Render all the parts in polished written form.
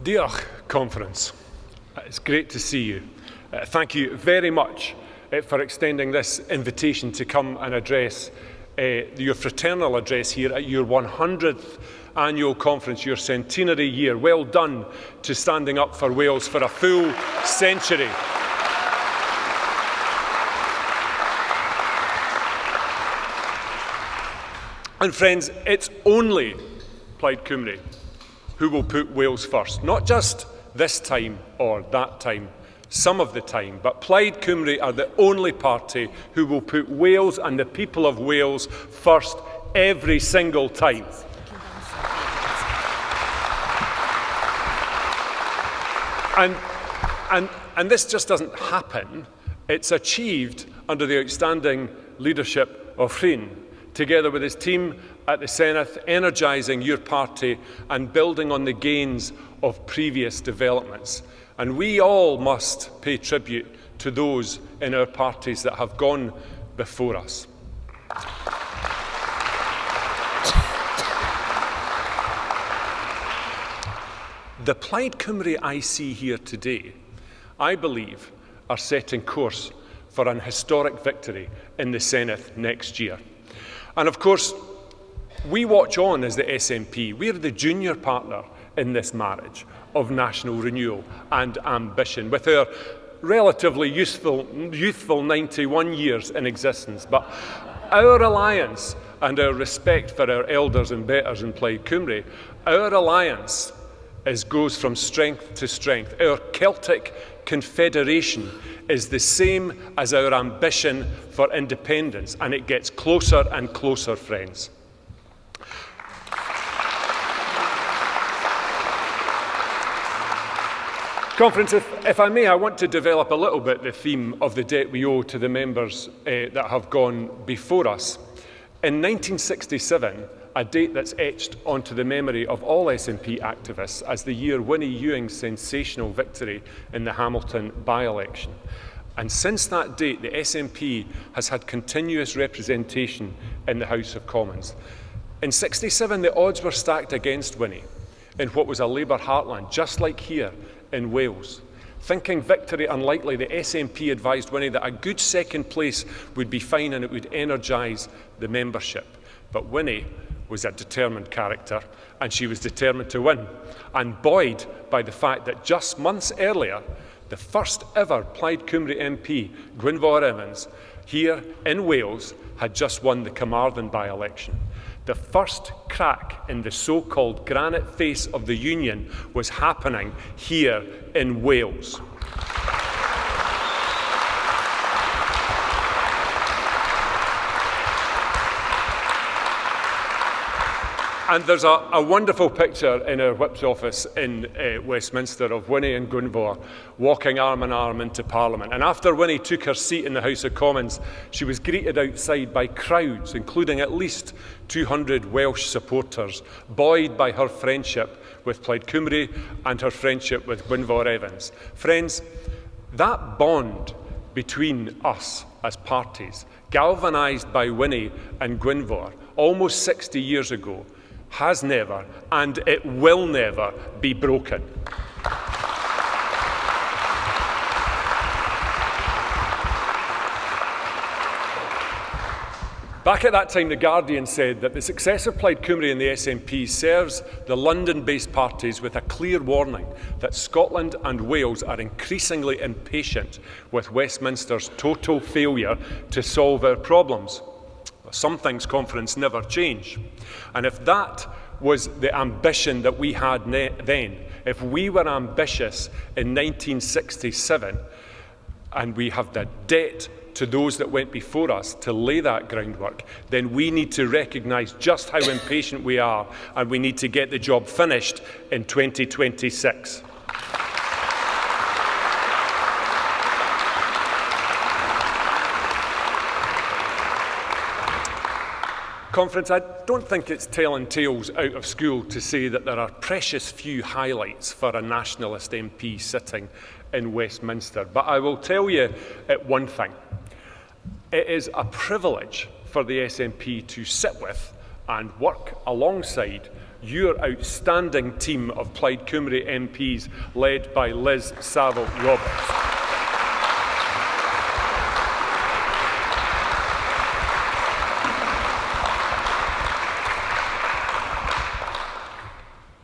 Diolch, Conference. It's great to see you. Thank you very much for extending this invitation to come and address your fraternal address here at your 100th annual conference, your centenary year. Well done to standing up for Wales for a full century. And friends, it's only Plaid Cymru who will put Wales first, not just this time or that time, some of the time, but Plaid Cymru are the only party who will put Wales and the people of Wales first every single time. And this just doesn't happen. It's achieved under the outstanding leadership of Hryn, together with his team at the Senedd, energising your party and building on the gains of previous developments. And we all must pay tribute to those in our parties that have gone before us. The Plaid Cymru I see here today, I believe, are setting course for an historic victory in the Senedd next year. And of course, we watch on as the SNP. We're the junior partner in this marriage of national renewal and ambition, with our relatively youthful 91 years in existence. But our alliance and our respect for our elders and betters in Plaid Cymru, our alliance goes from strength to strength. Our Celtic confederation is the same as our ambition for independence, and it gets closer and closer, friends. Conference, if I may, I want to develop a little bit the theme of the debt we owe to the members that have gone before us. In 1967, a date that's etched onto the memory of all SNP activists as the year Winnie Ewing's sensational victory in the Hamilton by-election. And since that date, the SNP has had continuous representation in the House of Commons. In 67, the odds were stacked against Winnie in what was a Labour heartland, just like here in Wales. Thinking victory unlikely, the SNP advised Winnie that a good second place would be fine and it would energise the membership. But Winnie was a determined character, and she was determined to win, and buoyed by the fact that just months earlier, the first ever Plaid Cymru MP, Gwâdd Evans, here in Wales, had just won the Carmarthen by-election. The first crack in the so-called granite face of the Union was happening here in Wales. And there's a wonderful picture in our Whip's office in Westminster of Winnie and Gwâdd walking arm in arm into Parliament. And after Winnie took her seat in the House of Commons, she was greeted outside by crowds, including at least 200 Welsh supporters, buoyed by her friendship with Plaid Cymru and her friendship with Gwâdd Evans. Friends, that bond between us as parties, galvanised by Winnie and Gwâdd almost 60 years ago, has never, and it will never, be broken. Back at that time, The Guardian said that the success of Plaid Cymru and the SNP serves the London-based parties with a clear warning that Scotland and Wales are increasingly impatient with Westminster's total failure to solve our problems. Some things, Conference, never change. And if that was the ambition that we had then, if we were ambitious in 1967, and we have the debt to those that went before us to lay that groundwork, then we need to recognise just how impatient we are, and we need to get the job finished in 2026. Conference, I don't think it's telling tales out of school to say that there are precious few highlights for a nationalist MP sitting in Westminster. But I will tell you one thing. It is a privilege for the SNP to sit with and work alongside your outstanding team of Plaid Cymru MPs led by Liz Saville-Roberts.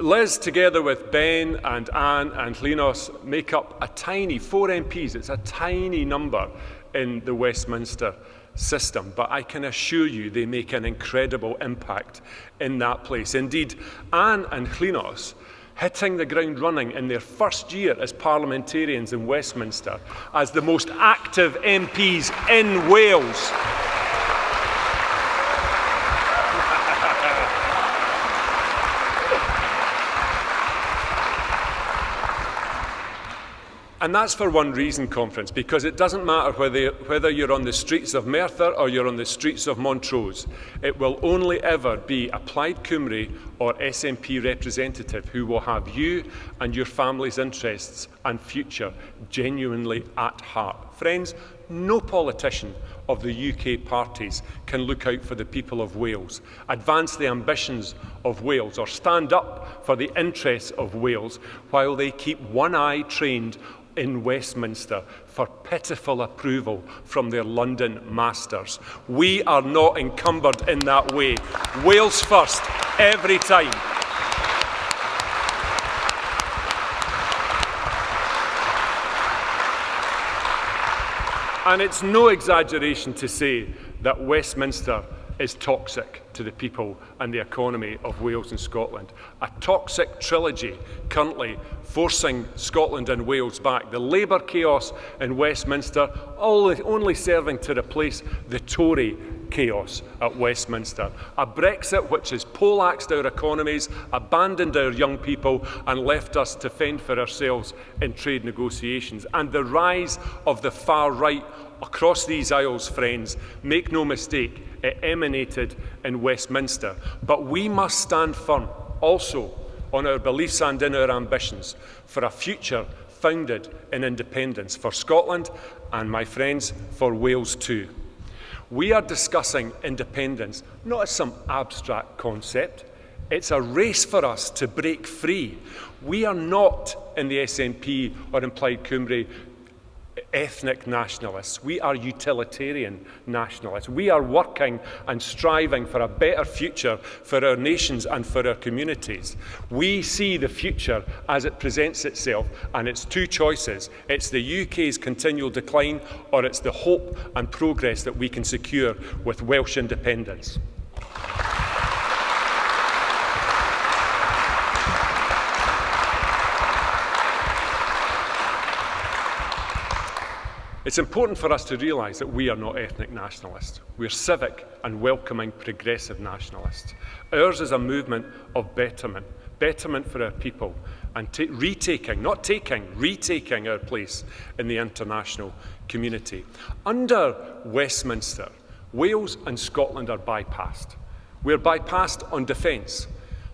Liz, together with Ben and Anne and Linos, make up a tiny, 4 MPs, it's a tiny number in the Westminster system, but I can assure you they make an incredible impact in that place. Indeed, Anne and Linos, hitting the ground running in their first year as parliamentarians in Westminster, as the most active MPs in Wales. And that's for one reason, Conference, because it doesn't matter whether you're on the streets of Merthyr or you're on the streets of Montrose. It will only ever be a Plaid Cymru or SNP representative who will have you and your family's interests and future genuinely at heart. Friends, no politician of the UK parties can look out for the people of Wales, advance the ambitions of Wales, or stand up for the interests of Wales while they keep one eye trained in Westminster for pitiful approval from their London masters. We are not encumbered in that way. Wales first, every time. And it's no exaggeration to say that Westminster is toxic to the people and the economy of Wales and Scotland. A toxic trilogy currently forcing Scotland and Wales back. The Labour chaos in Westminster only serving to replace the Tory chaos at Westminster. A Brexit which has poleaxed our economies, abandoned our young people and left us to fend for ourselves in trade negotiations. And the rise of the far right across these aisles, friends, make no mistake, it emanated in Westminster. But we must stand firm also on our beliefs and in our ambitions for a future founded in independence for Scotland and, my friends, for Wales too. We are discussing independence not as some abstract concept. It's a race for us to break free. We are not in the SNP or in Plaid Cymru ethnic nationalists. We are utilitarian nationalists. We are working and striving for a better future for our nations and for our communities. We see the future as it presents itself, and it's two choices. It's the UK's continual decline, or it's the hope and progress that we can secure with Welsh independence. It's important for us to realise that we are not ethnic nationalists. We're civic and welcoming progressive nationalists. Ours is a movement of betterment for our people and retaking our place in the international community. Under Westminster, Wales and Scotland are bypassed. We're bypassed on defence.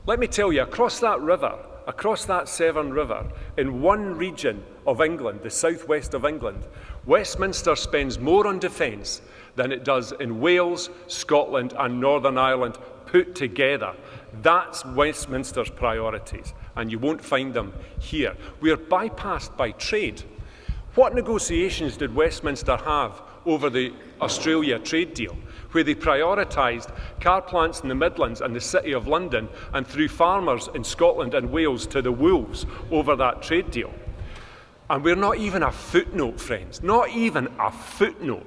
Let me tell you, across that river, across that Severn River, in one region of England, the southwest of England, Westminster spends more on defence than it does in Wales, Scotland and Northern Ireland put together. That's Westminster's priorities, and you won't find them here. We are bypassed by trade. What negotiations did Westminster have over the Australia trade deal, where they prioritised car plants in the Midlands and the City of London and threw farmers in Scotland and Wales to the wolves over that trade deal? And we're not even a footnote, friends, not even a footnote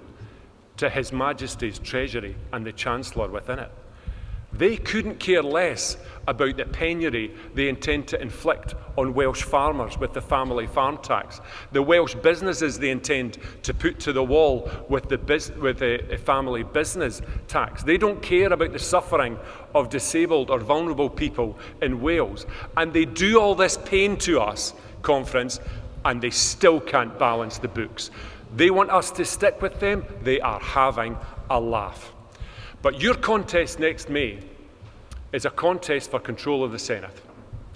to His Majesty's Treasury and the Chancellor within it. They couldn't care less about the penury they intend to inflict on Welsh farmers with the family farm tax, the Welsh businesses they intend to put to the wall with the family business tax. They don't care about the suffering of disabled or vulnerable people in Wales. And they do all this pain to us, Conference, and they still can't balance the books. They want us to stick with them. They are having a laugh. But your contest next May is a contest for control of the Senate,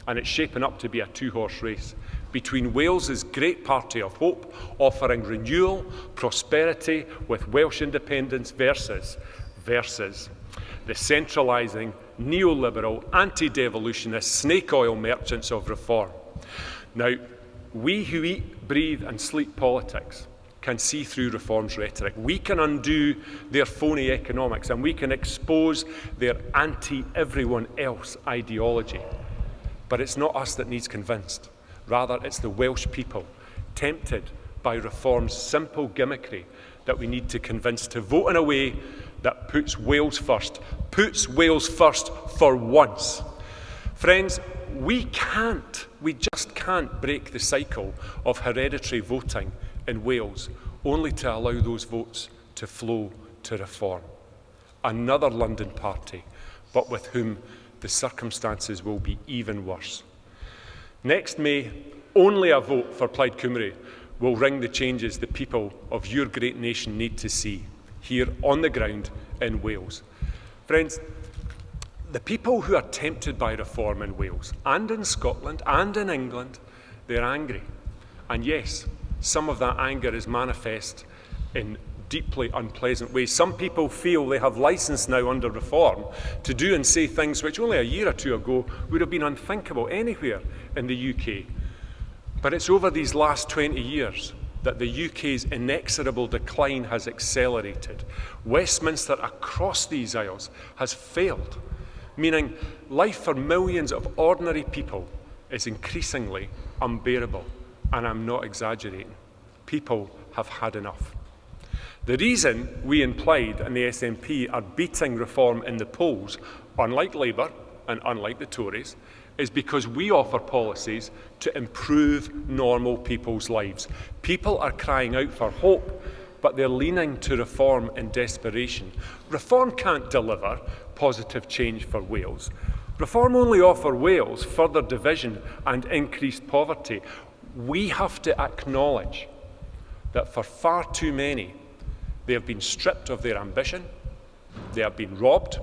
and it's shaping up to be a two-horse race between Wales's great party of hope, offering renewal, prosperity with Welsh independence versus The centralising, neoliberal, anti-devolutionist snake oil merchants of reform. Now, we who eat, breathe and sleep politics can see through reform's rhetoric. We can undo their phony economics and we can expose their anti-everyone else ideology. But it's not us that needs convinced. Rather, it's the Welsh people, tempted by reform's simple gimmickry, that we need to convince to vote in a way that puts Wales first for once. Friends, we just can't break the cycle of hereditary voting in Wales, only to allow those votes to flow to reform. Another London party, but with whom the circumstances will be even worse. Next May, only a vote for Plaid Cymru will ring the changes the people of your great nation need to see here on the ground in Wales. Friends, the people who are tempted by reform in Wales and in Scotland and in England, they're angry. And yes, some of that anger is manifest in deeply unpleasant ways. Some people feel they have licence now under reform to do and say things which only a year or two ago would have been unthinkable anywhere in the UK. But it's over these last 20 years that the UK's inexorable decline has accelerated. Westminster across these aisles has failed, meaning life for millions of ordinary people is increasingly unbearable. And I'm not exaggerating. People have had enough. The reason we in Plaid and the SNP are beating reform in the polls, unlike Labour and unlike the Tories, is because we offer policies to improve normal people's lives. People are crying out for hope, but they're leaning to reform in desperation. Reform can't deliver positive change for Wales. Reform only offers Wales further division and increased poverty. We have to acknowledge that for far too many, they have been stripped of their ambition, they have been robbed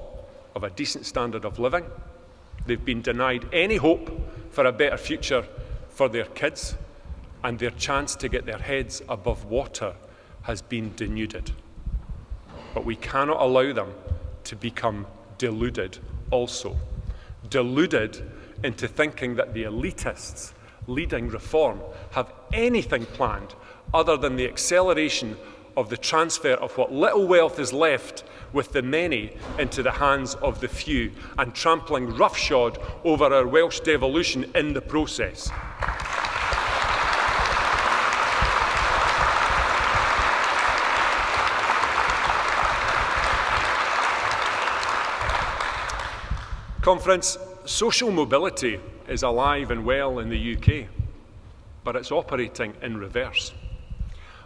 of a decent standard of living, they've been denied any hope for a better future for their kids, and their chance to get their heads above water has been denuded. But we cannot allow them to become deluded also. Deluded into thinking that the elitists leading reform have anything planned other than the acceleration of the transfer of what little wealth is left with the many into the hands of the few, and trampling roughshod over our Welsh devolution in the process. Conference, social mobility is alive and well in the UK, but it's operating in reverse.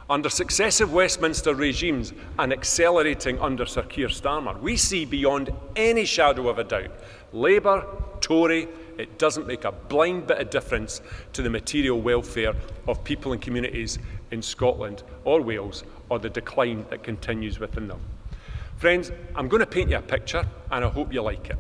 Under successive Westminster regimes and accelerating under Sir Keir Starmer, we see beyond any shadow of a doubt, Labour, Tory, it doesn't make a blind bit of difference to the material welfare of people and communities in Scotland or Wales, or the decline that continues within them. Friends, I'm going to paint you a picture, and I hope you like it.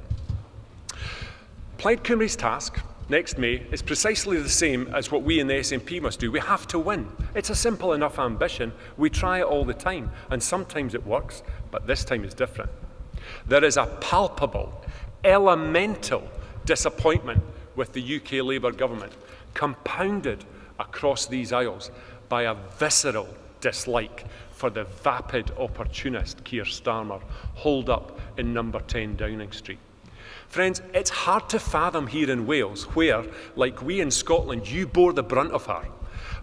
Plaid Cymru's task next May is precisely the same as what we in the SNP must do. We have to win. It's a simple enough ambition. We try it all the time, and sometimes it works, but this time is different. There is a palpable, elemental disappointment with the UK Labour government, compounded across these aisles by a visceral dislike for the vapid opportunist Keir Starmer holed up in number 10 Downing Street. Friends, it's hard to fathom here in Wales where, like we in Scotland, you bore the brunt of her.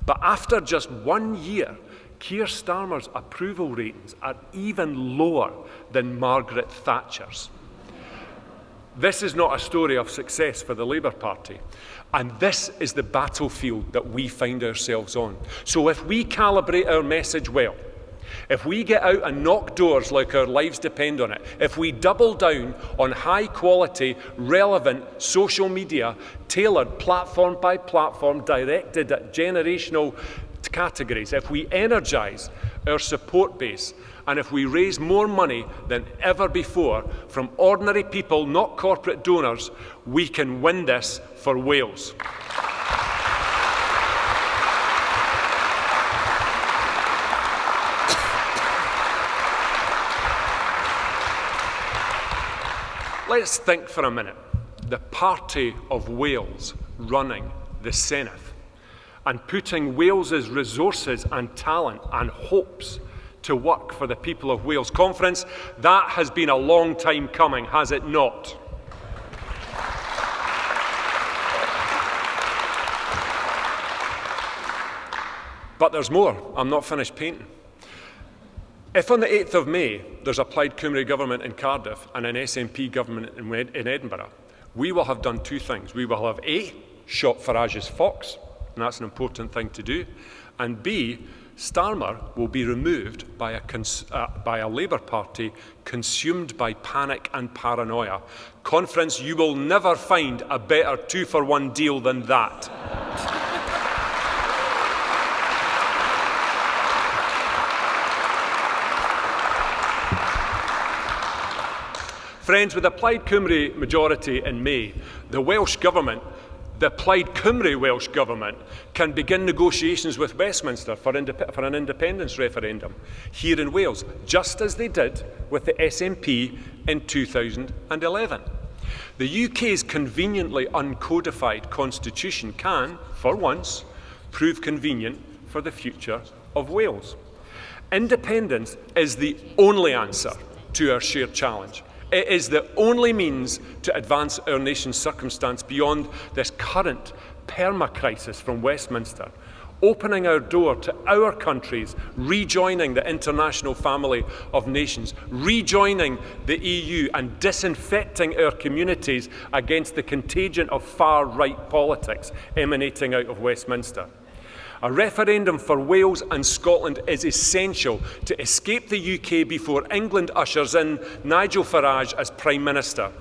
But after just 1 year, Keir Starmer's approval ratings are even lower than Margaret Thatcher's. This is not a story of success for the Labour Party, and this is the battlefield that we find ourselves on. So if we calibrate our message well, if we get out and knock doors like our lives depend on it, if we double down on high-quality, relevant social media, tailored platform by platform, directed at generational categories, if we energise our support base, and if we raise more money than ever before from ordinary people, not corporate donors, we can win this for Wales. Let's think for a minute. The Party of Wales running the Senate and putting Wales's resources and talent and hopes to work for the people of Wales. Conference, that has been a long time coming, has it not? But there's more. I'm not finished painting. If on the 8th of May there's a Plaid Cymru government in Cardiff and an SNP government in Edinburgh, we will have done two things. We will have A, shot Farage's fox, and that's an important thing to do, and B, Starmer will be removed by a Labour Party consumed by panic and paranoia. Conference, you will never find a better 2-for-1 deal than that. Friends, with the Plaid Cymru majority in May, the Welsh Government, the Plaid Cymru Welsh Government, can begin negotiations with Westminster for an independence referendum here in Wales, just as they did with the SNP in 2011. The UK's conveniently uncodified constitution can, for once, prove convenient for the future of Wales. Independence is the only answer to our shared challenge. It is the only means to advance our nation's circumstance beyond this current perma-crisis from Westminster, opening our door to our countries, rejoining the international family of nations, rejoining the EU and disinfecting our communities against the contagion of far-right politics emanating out of Westminster. A referendum for Wales and Scotland is essential to escape the UK before England ushers in Nigel Farage as Prime Minister.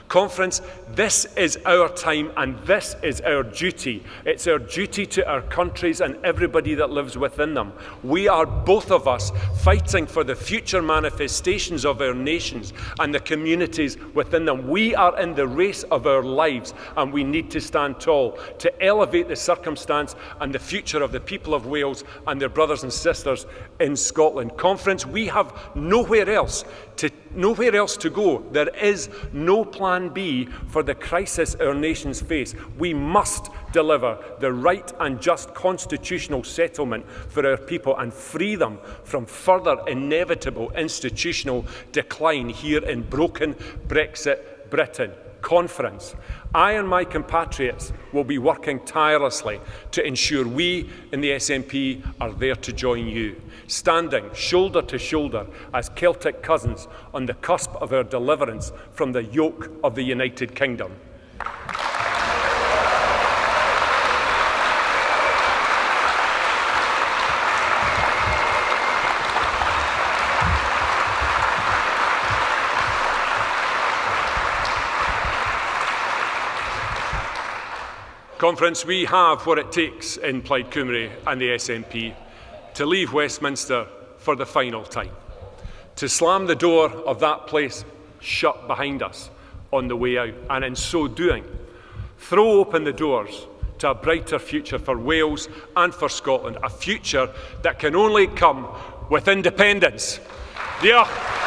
Conference, this is our time and this is our duty. It's our duty to our countries and everybody that lives within them. We are, both of us, fighting for the future manifestations of our nations and the communities within them. We are in the race of our lives and we need to stand tall to elevate the circumstance and the future of the people of Wales and their brothers and sisters in Scotland. Conference, we have nowhere else to go. There is no plan B for the crisis our nations face. We must deliver the right and just constitutional settlement for our people and free them from further inevitable institutional decline here in broken Brexit Britain. Conference, I and my compatriots will be working tirelessly to ensure we in the SNP are there to join you, standing shoulder to shoulder as Celtic cousins on the cusp of our deliverance from the yoke of the United Kingdom. Conference, we have what it takes in Plaid Cymru and the SNP to leave Westminster for the final time, to slam the door of that place shut behind us on the way out, and in so doing, throw open the doors to a brighter future for Wales and for Scotland, a future that can only come with independence. Diolch.